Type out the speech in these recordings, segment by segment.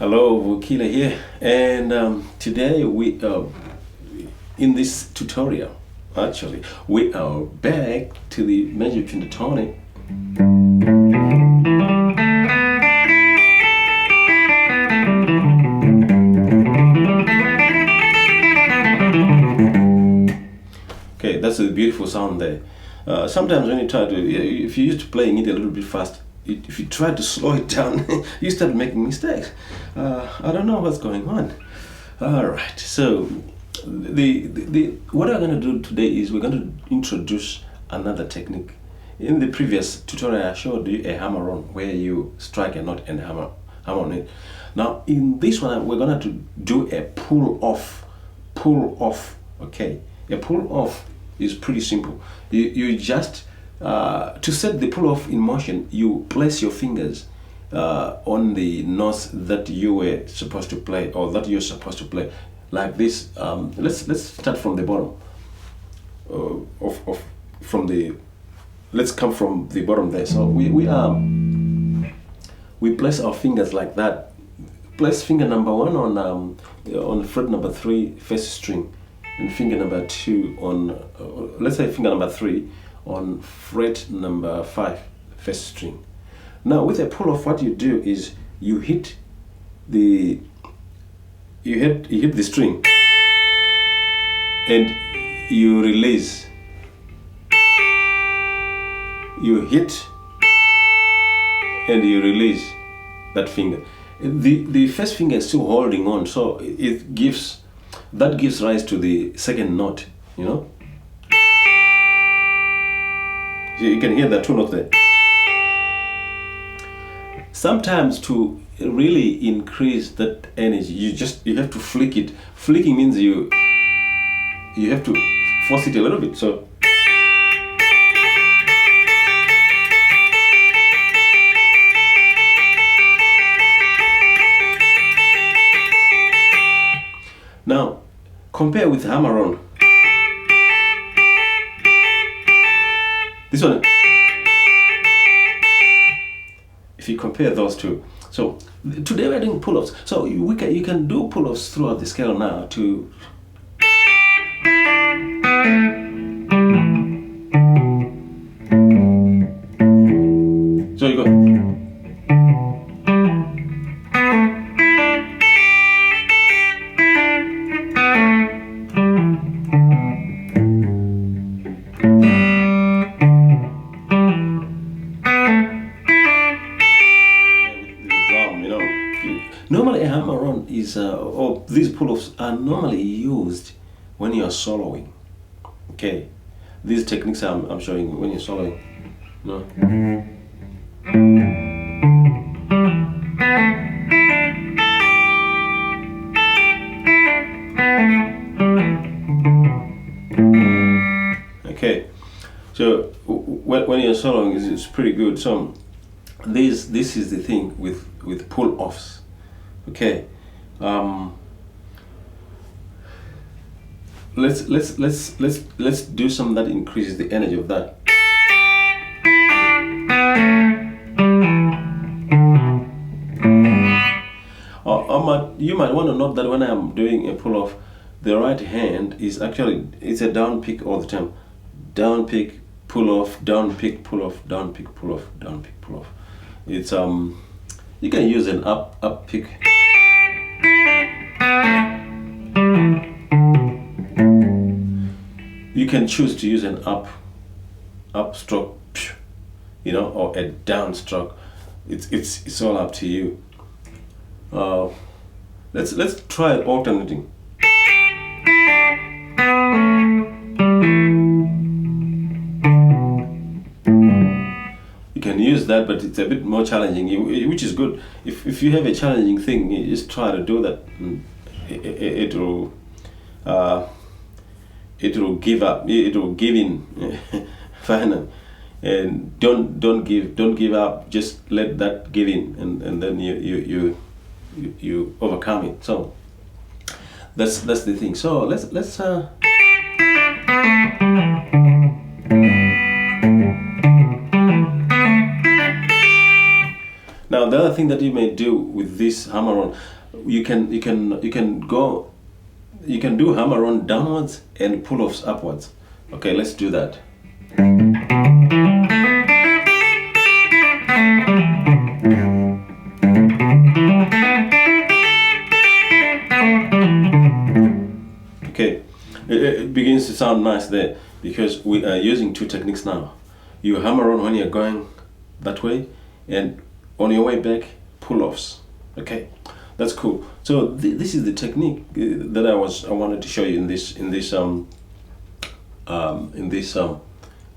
Hello, Wukila here, and today in this tutorial, actually, we are back to the major pentatonic. Okay, that's a beautiful sound there. Sometimes when you try to, if you're used to playing it a little bit fast, if you try to slow it down, you start making mistakes. I don't know what's going on. All right, so what I'm going to do today is we're going to introduce another technique. In the previous tutorial, I showed you a hammer-on where you strike a note and hammer on it. Now, in this one, we're going to do a pull-off. Okay, a pull-off is pretty simple. You just to set the pull-off in motion, you place your fingers on the notes that you were supposed to play, or that you're supposed to play, like this. Let's start from the bottom. Let's come from the bottom there. So we place our fingers like that. Place finger number 1 on fret number 3 first string, and finger number 2 on let's say finger number 3 on fret number 5 first string. Now with a pull off, what you do is you hit the string and you release. You hit and you release that finger. The first finger is still holding on, so it gives rise to the second note, you know. You can hear the 2 notes there. Sometimes to really increase that energy, you have to flick it. Flicking means you have to force it a little bit. So now compare with hammer-on. This one, if you compare those two. So today we're doing pull-offs. So you can do pull-offs throughout the scale now to so you go. Normally a hammer-on is, or these pull-offs are normally used when you're soloing. Okay, these techniques I'm showing you when you're soloing. No. Okay, so when you're soloing, it's pretty good. So this is the thing with pull-offs. Okay, let's do something that increases the energy of that. You might want to note that when I'm doing a pull off, the right hand is actually, it's a down pick all the time. Down pick, pull off, down pick, pull off, down pick, pull off, down pick, pull off. It's you can use an up pick. You can choose to use an up stroke, you know, or a down stroke. It's all up to you. Let's try alternating. You can use that, but it's a bit more challenging, which is good. If you have a challenging thing, you just try to do that. It will give up. It will give in. Fine. And don't give up. Just let that give in, and then you overcome it. So that's the thing. So let's the other thing that you may do with this hammer-on, you can do hammer-on downwards and pull-offs upwards. Okay, let's do that. Okay, it begins to sound nice there because we are using two techniques now. You hammer on when you're going that way, and on your way back, pull-offs. Okay, that's cool. So this is the technique that I wanted to show you in this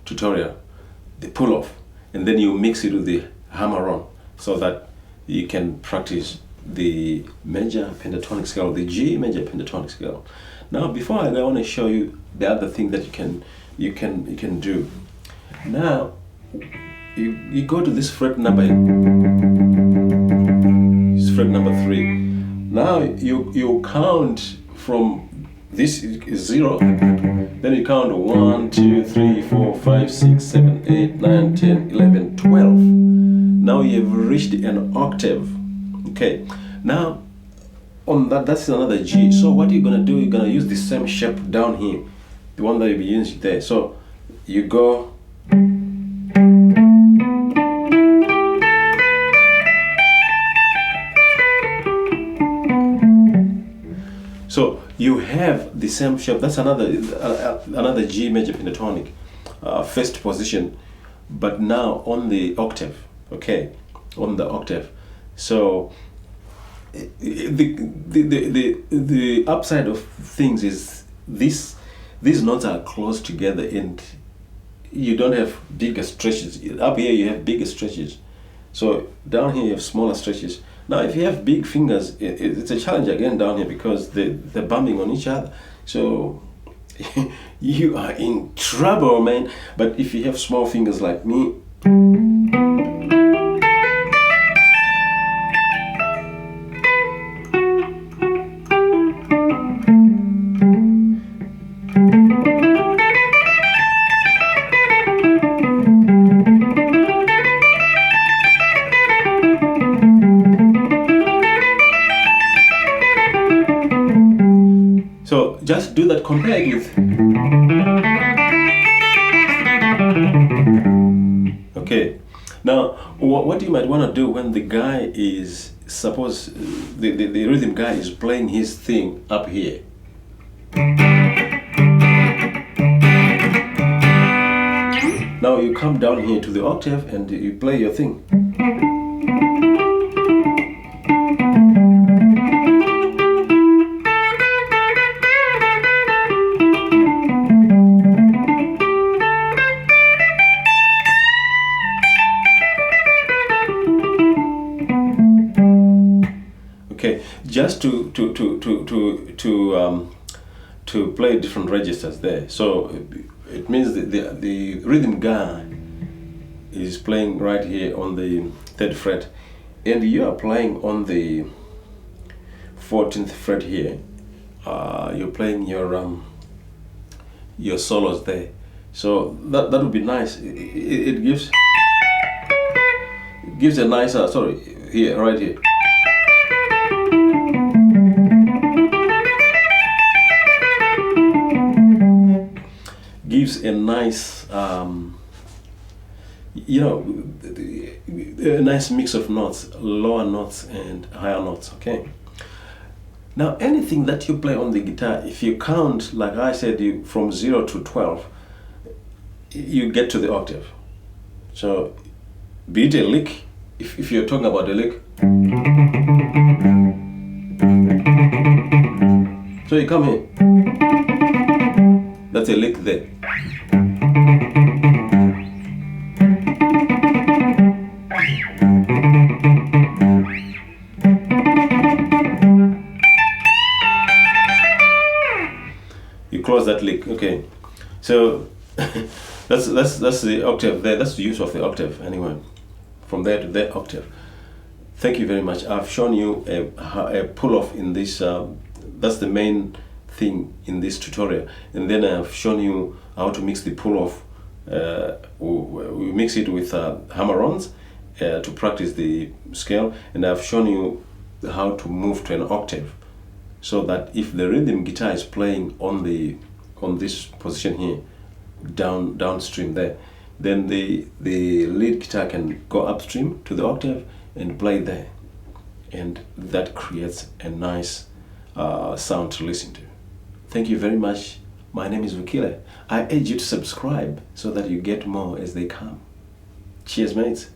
tutorial, the pull-off, and then you mix it with the hammer-on so that you can practice the major pentatonic scale, the G major pentatonic scale. Now, before I go, I want to show you the other thing that you can do. Now, you go to this fret number. It's fret number 3. Now you count from this is 0. Then you count 1, 2, 3, 4, 5, 6, 7, 8, 9, 10, 11, 12. Now you've reached an octave. Okay. Now on that's another G. So what you're gonna do, you're gonna use the same shape down here, the one that you'll be using there. So you go. So you have the same shape. That's another G major pentatonic, first position, but now on the octave. Okay, on the octave. So the upside of things is these notes are close together, and you don't have bigger stretches. Up here you have bigger stretches. So down here you have smaller stretches. Now, if you have big fingers, it's a challenge again down here because they're bumping on each other. So you are in trouble, man. But if you have small fingers like me, so just do that, compare it with. Okay, now what you might want to do when the guy is, suppose the rhythm guy is playing his thing up here. Now you come down here to the octave and you play your thing. Okay, just to play different registers there. So it means the rhythm guy is playing right here on the 3rd fret, and you are playing on the 14th fret here. You're playing your solos there. So that would be nice. It gives a nice here, right here. Gives a nice, a nice mix of notes, lower notes and higher notes. Okay. Now, anything that you play on the guitar, if you count, like I said, from 0 to 12, you get to the octave. So, be it a lick, if you're talking about a lick. So you come here. That's a lick there. You close that lick, okay. So that's the octave there. That's the use of the octave anyway. From there to that octave. Thank you very much. I've shown you a pull-off in this. That's the main thing in this tutorial, and then I've shown you how to mix the pull-off. We mix it with hammer-ons, to practice the scale, and I've shown you how to move to an octave, so that if the rhythm guitar is playing on this position here, downstream there, then the lead guitar can go upstream to the octave and play there, and that creates a nice sound to listen to. Thank you very much. My name is Vukile. I urge you to subscribe so that you get more as they come. Cheers, mates.